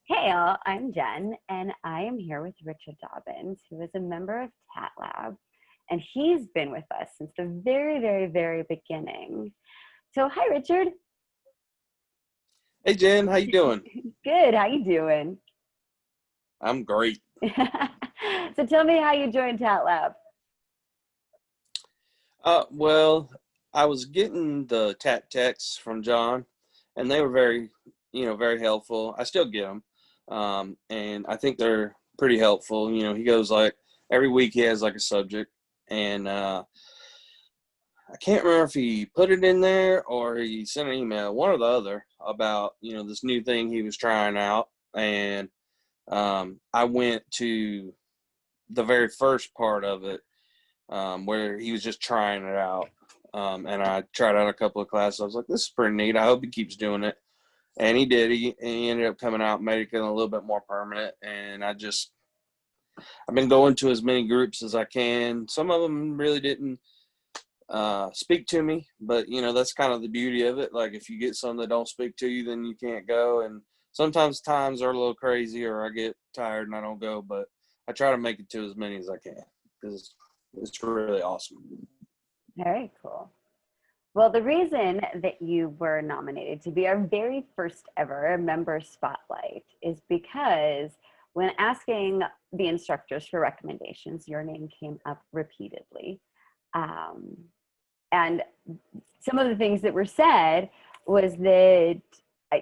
Hey all, I'm Jen, and I am here with Richard Dobbins, who is a member of Tat Lab, and he's been with us since the very, very, very beginning. So, hi, Richard. Hey Jen, how you doing? Good. How you doing? I'm great. So, tell me how you joined Tat Lab. Well, I was getting the tat texts from John, and they were very helpful. I still get them, and I think they're pretty helpful. He goes like every week he has like a subject, and I can't remember if he put it in there or he sent an email, one or the other, about this new thing he was trying out, and I went to the very first part of it where he was just trying it out. And I tried out a couple of classes. I was like, this is pretty neat. I hope he keeps doing it. And he did. He ended up coming out and made it a little bit more permanent. And I've been going to as many groups as I can. Some of them really didn't speak to me, but that's kind of the beauty of it. Like if you get some that don't speak to you, then you can't go. And sometimes times are a little crazy or I get tired and I don't go, but I try to make it to as many as I can because it's really awesome. Very cool. Well, the reason that you were nominated to be our very first ever member spotlight is because when asking the instructors for recommendations, your name came up repeatedly. Um, and some of the things that were said was that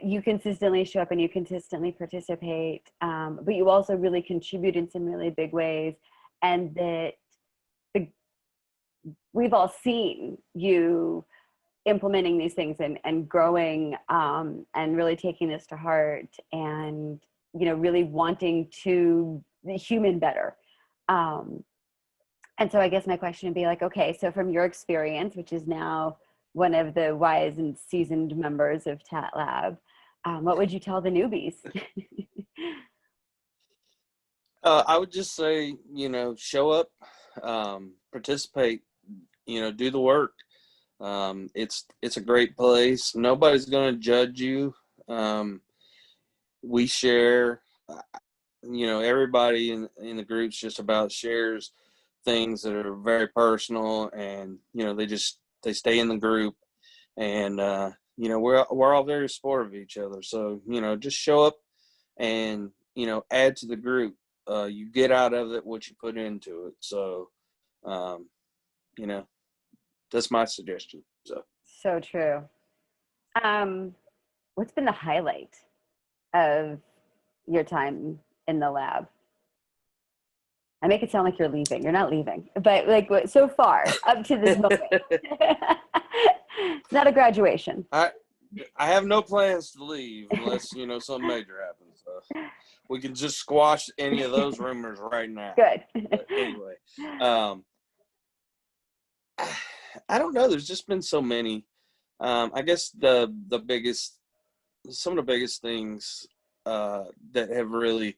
you consistently show up and you consistently participate, but you also really contribute in some really big ways, and that the, we've all seen you implementing these things and growing, and really taking this to heart, and really wanting to the human better. And so I guess my question would be like, okay, so from your experience, which is now one of the wise and seasoned members of Tat Lab, what would you tell the newbies? I would just say, show up, participate, do the work. It's a great place. Nobody's going to judge you. We share, everybody in the group's just about shares things that are very personal, and they stay in the group, and we're all very supportive of each other. So just show up and add to the group. You get out of it what you put into it. So um, you know that's my suggestion. So true. What's been the highlight of your time in the lab? I make it sound like you're leaving. You're not leaving, but like so far up to this moment. It's not a graduation. I I have no plans to leave unless something major happens. We can just squash any of those rumors right now. Good. But anyway, um, I don't know. There's just been so many. I guess some of the biggest things that have really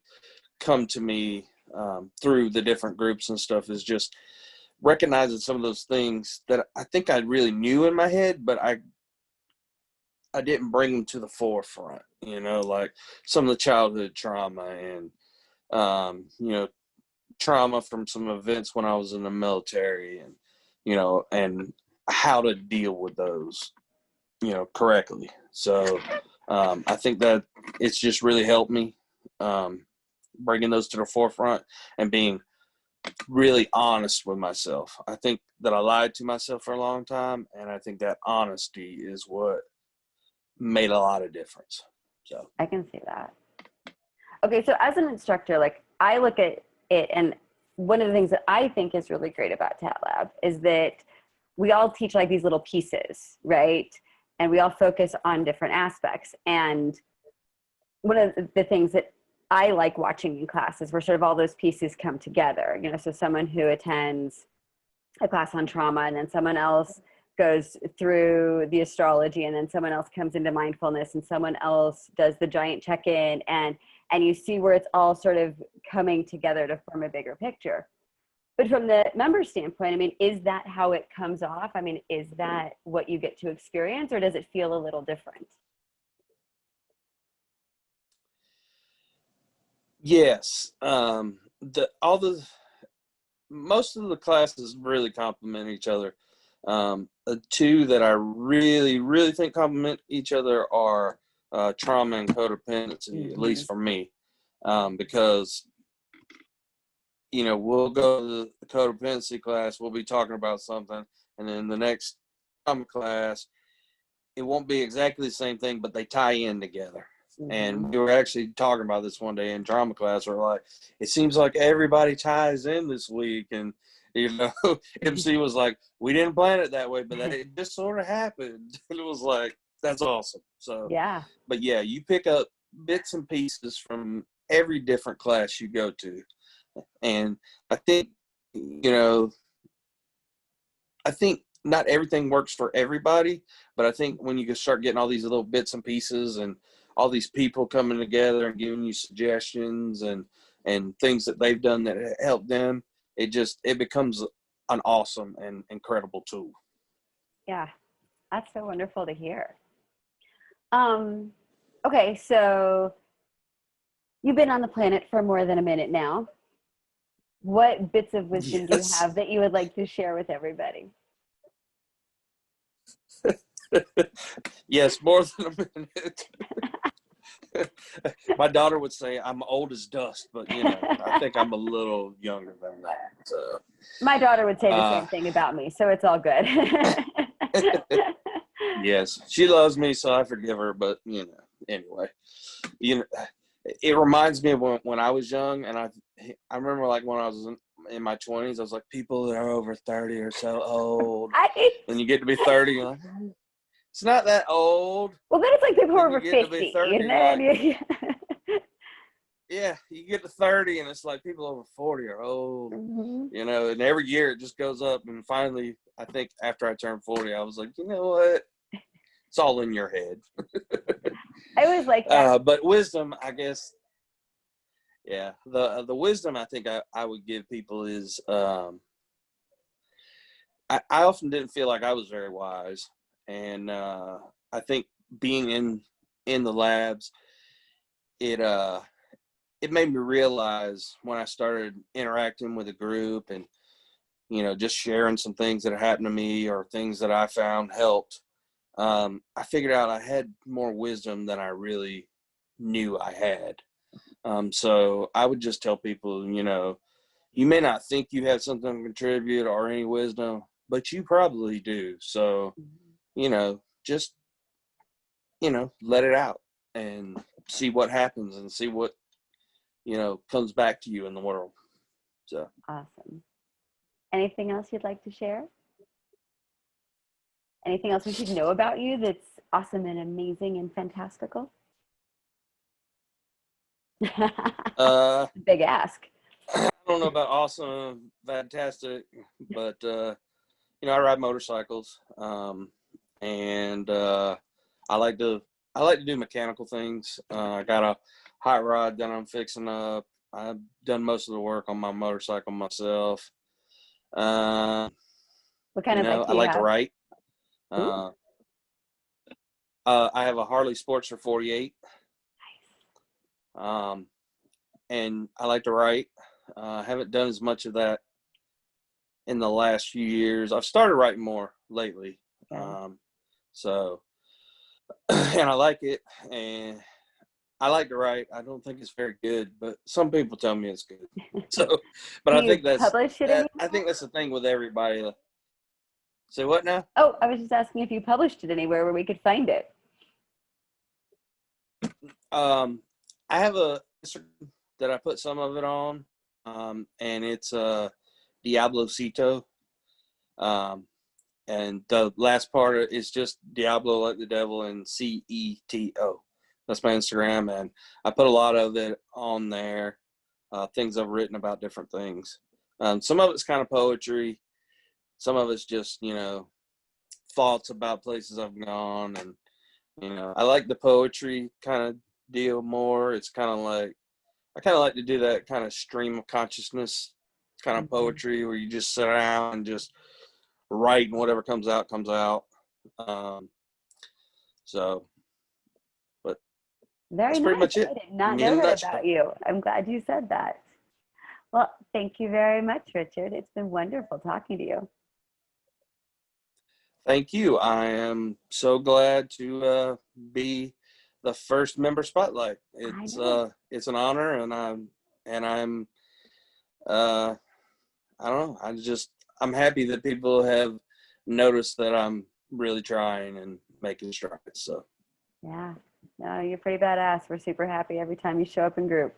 come to me through the different groups and stuff is just recognizing some of those things that I think I really knew in my head, but I didn't bring them to the forefront. Like some of the childhood trauma and trauma from some events when I was in the military, and and how to deal with those correctly. So I think that it's just really helped me, bringing those to the forefront and being really honest with myself. I think that I lied to myself for a long time, and I think that honesty is what made a lot of difference. So I can see that. Okay, so as an instructor, like I look at it, and one of the things that I think is really great about Tat Lab is that we all teach like these little pieces, right? And we all focus on different aspects. And one of the things that I like watching in class is where sort of all those pieces come together. So someone who attends a class on trauma, and then someone else goes through the astrology, and then someone else comes into mindfulness, and someone else does the giant check-in, and you see where it's all sort of coming together to form a bigger picture. But from the member standpoint, I mean, is that how it comes off? I mean, is that what you get to experience, or does it feel a little different? Yes. The all the most of the classes really complement each other. The two that I really, really think complement each other are trauma and codependency, at Mm-hmm. least for me, because we'll go to the codependency class, we'll be talking about something, and then the next trauma class, it won't be exactly the same thing, but they tie in together. Mm-hmm. And we were actually talking about this one day in drama class. We're like, it seems like everybody ties in this week. And, MC was like, we didn't plan it that way, but it just sort of happened. And it was like, that's awesome. So, Yeah. but yeah, you pick up bits and pieces from every different class you go to. And I think, I think not everything works for everybody, but I think when you can start getting all these little bits and pieces and all these people coming together and giving you suggestions and things that they've done that help them, it becomes an awesome and incredible tool. Yeah. That's so wonderful to hear. Um, okay, so you've been on the planet for more than a minute now. What bits of wisdom do you Yes. have that you would like to share with everybody? Yes, more than a minute. My daughter would say I'm old as dust, but I think I'm a little younger than that. So, My daughter would say the uh, same thing about me, so it's all good. yes, she loves me, so I forgive her. But anyway, you know, it reminds me of when I was young, and I remember like when I was in my 20s, I was like, people that are over 30 are so old. I, Then you get to be 30, you're like, it's not that old. well, then it's like people who are Then you over get to be 50, 30, and you're then like, yeah, you get to 30, and it's like people over 40 are old. mm-hmm. And every year it just goes up. And finally, I think after I turned 40, I was like, you know what? It's all in your head. I always like that. But wisdom, I guess, yeah. The wisdom I think I would give people is I often didn't feel like I was very wise, and I think being in the labs, it it made me realize when I started interacting with a group and just sharing some things that happened to me or things that I found helped. I figured out I had more wisdom than I really knew I had. So I would just tell people, you may not think you have something to contribute or any wisdom, but you probably do. So, just, let it out and see what happens and see what, comes back to you in the world. So, Awesome. Anything else you'd like to share? Anything else we should know about you that's awesome and amazing and fantastical? uh, Big ask. I don't know about awesome and fantastic, but, I ride motorcycles. And I like to do mechanical things. I got a hot rod that I'm fixing up. I've done most of the work on my motorcycle myself. Uh, What kind of bike I do you like to have? write. Ooh, Uh, I have a Harley Sportster 48. Um, and I like to write. I haven't done as much of that in the last few years. I've started writing more lately. okay. So, and I like it. And I like to write. I don't think it's very good, but some people tell me it's good. So, but Do I you think that's publish it that. I anywhere? think that's the thing with everybody. Say what now? Oh, I was just asking if you published it anywhere where we could find it. I have a Instagram that I put some of it on, and it's Diablocito. Um, and the last part is just Diablo like the devil and CETO. That's my Instagram, and I put a lot of it on there. Things I've written about different things. Some of it's kind of poetry. Some of it's just thoughts about places I've gone, and I like the poetry kind of deal more. It's kind of like I kind of like to do that kind of stream of consciousness kind of Mm-hmm. poetry where you just sit down and just write, and whatever comes out comes out. Um, so, but Very That's pretty nice. much I it. did not Me in know a that about nutshell. you. I'm glad you said that. Well, thank you very much, Richard. It's been wonderful talking to you. Thank you. I am so glad to be the first member spotlight. I know. It's an honor, and I'm uh, I don't know. I'm happy that people have noticed that I'm really trying and making strides. So Yeah. No, you're pretty badass. We're super happy every time you show up in group.